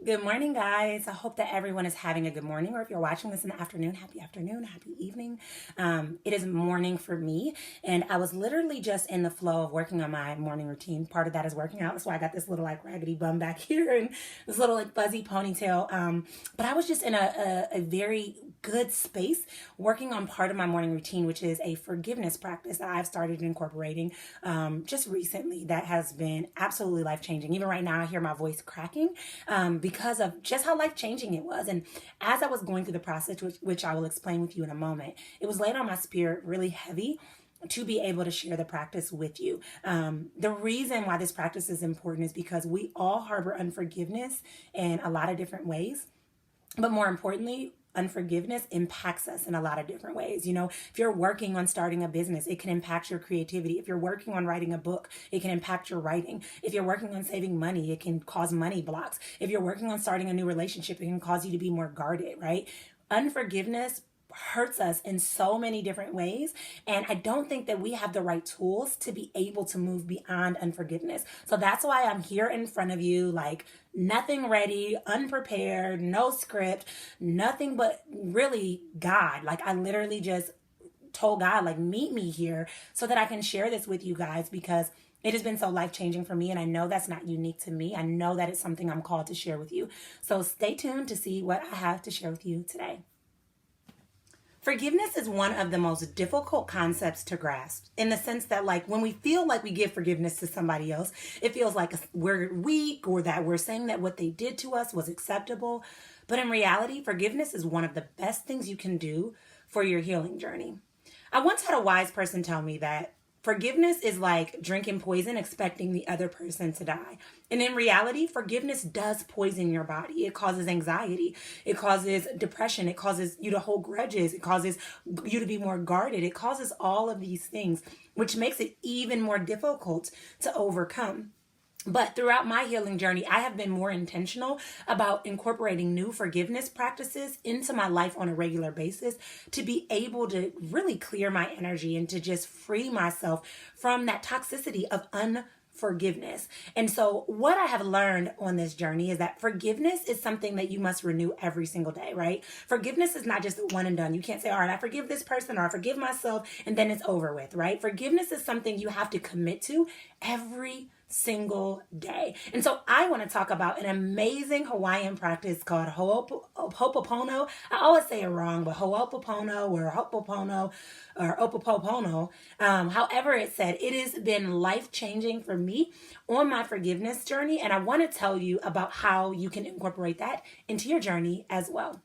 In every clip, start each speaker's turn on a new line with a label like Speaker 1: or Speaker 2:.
Speaker 1: Good morning, guys. I hope that everyone is having a good morning, or if you're watching this in the afternoon, happy evening. It is morning for me, and I was literally just in the flow of working on my morning routine. Part of that is working out. That's why I got this little like raggedy bum back here and this little like fuzzy ponytail. But I was just in a very good space working on part of my morning routine, which is a forgiveness practice that I've started incorporating just recently that has been absolutely life changing. Even right now, I hear my voice cracking because of just how life changing it was. And as I was going through the process, which I will explain with you in a moment, it was laid on my spirit really heavy to be able to share the practice with you. The reason why this practice is important is because we all harbor unforgiveness in a lot of different ways. But more importantly, unforgiveness impacts us in a lot of different ways. You know, if you're working on starting a business, it can impact your creativity. If you're working on writing a book, it can impact your writing. If you're working on saving money, it can cause money blocks. If you're working on starting a new relationship, it can cause you to be more guarded, right? Unforgiveness hurts us in so many different ways. And I don't think that we have the right tools to be able to move beyond unforgiveness. So that's why I'm here in front of you, like nothing ready, unprepared, no script, nothing but really God. Like I literally just told God, like, meet me here so that I can share this with you guys because it has been so life changing for me. And I know that's not unique to me. I know that it's something I'm called to share with you. So stay tuned to see what I have to share with you today. Forgiveness is one of the most difficult concepts to grasp in the sense that, like, when we feel like we give forgiveness to somebody else, it feels like we're weak or that we're saying that what they did to us was acceptable. But in reality, forgiveness is one of the best things you can do for your healing journey. I once had a wise person tell me that forgiveness is like drinking poison, expecting the other person to die. And in reality, forgiveness does poison your body. It causes anxiety. It causes depression. It causes you to hold grudges. It causes you to be more guarded. It causes all of these things, which makes it even more difficult to overcome. But throughout my healing journey, I have been more intentional about incorporating new forgiveness practices into my life on a regular basis to be able to really clear my energy and to just free myself from that toxicity of unforgiveness. And so what I have learned on this journey is that forgiveness is something that you must renew every single day, right? Forgiveness is not just a one and done. You can't say, all right, I forgive this person or I forgive myself and then it's over with, right? Forgiveness is something you have to commit to every single day. And so I want to talk about an amazing Hawaiian practice called Ho'oponopono. I always say it wrong, but Ho'oponopono or Opopono. However it's said, it has been life-changing for me on my forgiveness journey. And I want to tell you about how you can incorporate that into your journey as well.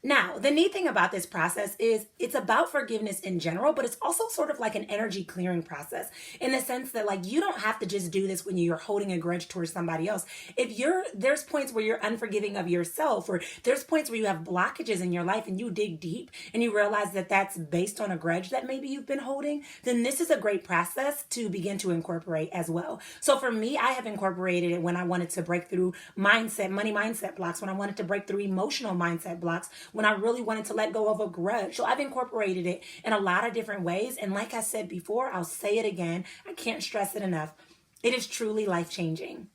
Speaker 1: Now, the neat thing about this process is it's about forgiveness in general, but it's also sort of like an energy clearing process in the sense that, like, you don't have to just do this when you're holding a grudge towards somebody else. If there's points where you're unforgiving of yourself, or there's points where you have blockages in your life and you dig deep and you realize that that's based on a grudge that maybe you've been holding, then this is a great process to begin to incorporate as well. So for me, I have incorporated it when I wanted to break through money mindset blocks, when I wanted to break through emotional mindset blocks, when I really wanted to let go of a grudge. So I've incorporated it in a lot of different ways. And like I said before, I'll say it again. I can't stress it enough. It is truly life-changing.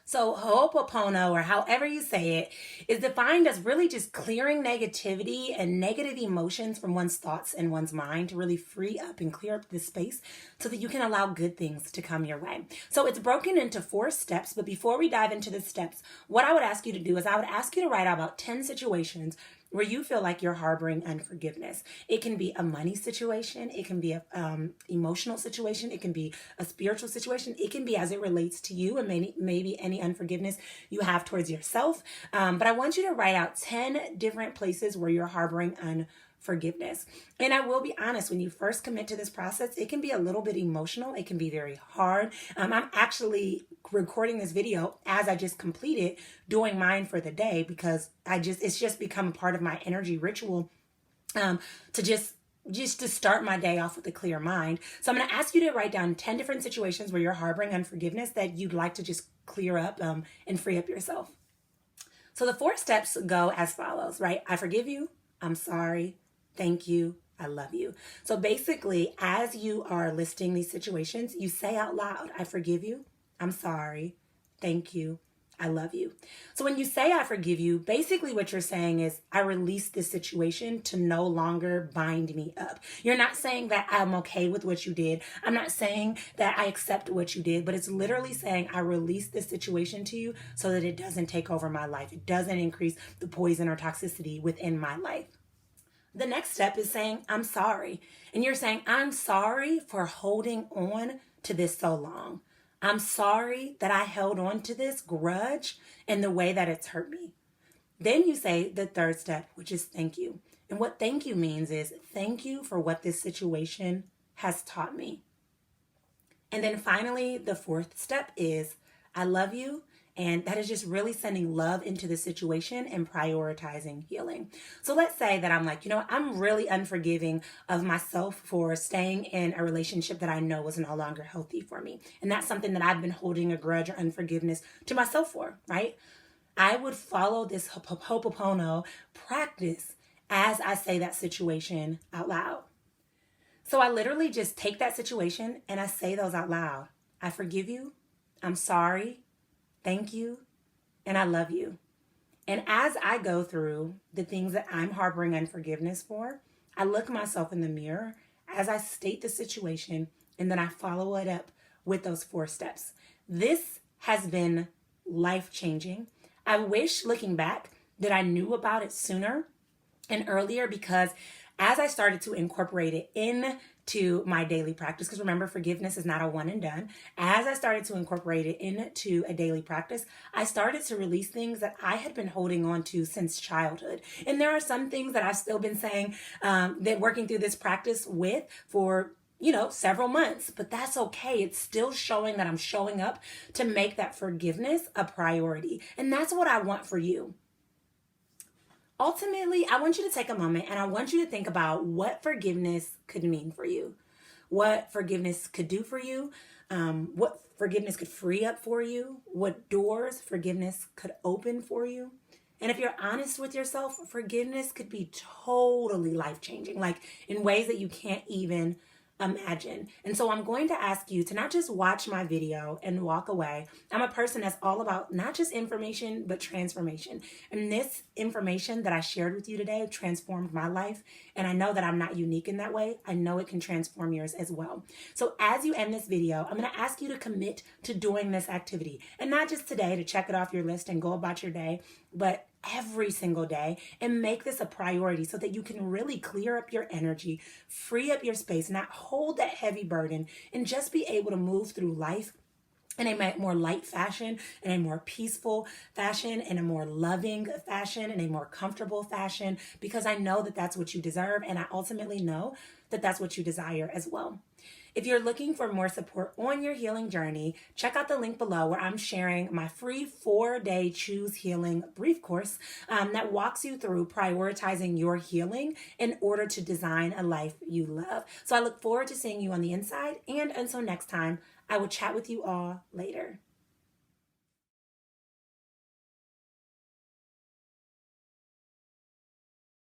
Speaker 1: So Ho'oponopono, or however you say it, is defined as really just clearing negativity and negative emotions from one's thoughts and one's mind to really free up and clear up the space so that you can allow good things to come your way. So it's broken into 4 steps, but before we dive into the steps, what I would ask you to do is I would ask you to write out about 10 situations where you feel like you're harboring unforgiveness. It can be a money situation. It can be a emotional situation. It can be a spiritual situation. It can be as it relates to you and maybe any unforgiveness you have towards yourself. But I want you to write out 10 different places where you're harboring unforgiveness. And I will be honest, when you first commit to this process, it can be a little bit emotional. It can be very hard. I'm actually recording this video as I just completed doing mine for the day because it's just become part of my energy ritual to just to start my day off with a clear mind. So I'm going to ask you to write down 10 different situations where you're harboring unforgiveness that you'd like to just clear up and free up yourself. So the 4 steps go as follows, right? I forgive you. I'm sorry. Thank you. I love you. So basically, as you are listing these situations, you say out loud, I forgive you. I'm sorry. Thank you. I love you. So when you say I forgive you, basically what you're saying is I release this situation to no longer bind me up. You're not saying that I'm okay with what you did. I'm not saying that I accept what you did, but it's literally saying I release this situation to you so that it doesn't take over my life. It doesn't increase the poison or toxicity within my life. The next step is saying I'm sorry. And you're saying I'm sorry for holding on to this so long. I'm sorry that I held on to this grudge in the way that it's hurt me. Then you say the third step, which is thank you. And what thank you means is thank you for what this situation has taught me. And then finally, the fourth step is I love you. And that is just really sending love into the situation and prioritizing healing. So let's say that I'm like, I'm really unforgiving of myself for staying in a relationship that I know was no longer healthy for me. And that's something that I've been holding a grudge or unforgiveness to myself for, right? I would follow this Hooponopono practice as I say that situation out loud. So I literally just take that situation and I say those out loud. I forgive you. I'm sorry. Thank you, and I love you. And as I go through the things that I'm harboring unforgiveness for, I look myself in the mirror as I state the situation, and then I follow it up with those 4 steps. This has been life-changing. I wish, looking back, that I knew about it sooner and earlier, because as I started to incorporate it into my daily practice, because remember, forgiveness is not a one and done. As I started to incorporate it into a daily practice, I started to release things that I had been holding on to since childhood. And there are some things that I've still been saying that working through this practice with for several months, but that's okay. It's still showing that I'm showing up to make that forgiveness a priority. And that's what I want for you. Ultimately, I want you to take a moment and I want you to think about what forgiveness could mean for you, what forgiveness could do for you, what forgiveness could free up for you, what doors forgiveness could open for you. And if you're honest with yourself, forgiveness could be totally life-changing, like in ways that you can't even imagine. And so I'm going to ask you to not just watch my video and walk away. I'm a person that's all about not just information, but transformation. And this information that I shared with you today transformed my life. And I know that I'm not unique in that way. I know it can transform yours as well. So as you end this video, I'm going to ask you to commit to doing this activity. And not just today to check it off your list and go about your day, but every single day, and make this a priority so that you can really clear up your energy, free up your space, not hold that heavy burden, and just be able to move through life in a more light fashion, in a more peaceful fashion, in a more loving fashion, in a more comfortable fashion, because I know that that's what you deserve, and I ultimately know that that's what you desire as well. If you're looking for more support on your healing journey, check out the link below where I'm sharing my free 4-day Choose Healing brief course that walks you through prioritizing your healing in order to design a life you love. So I look forward to seeing you on the inside, and until next time, I will chat with you all later.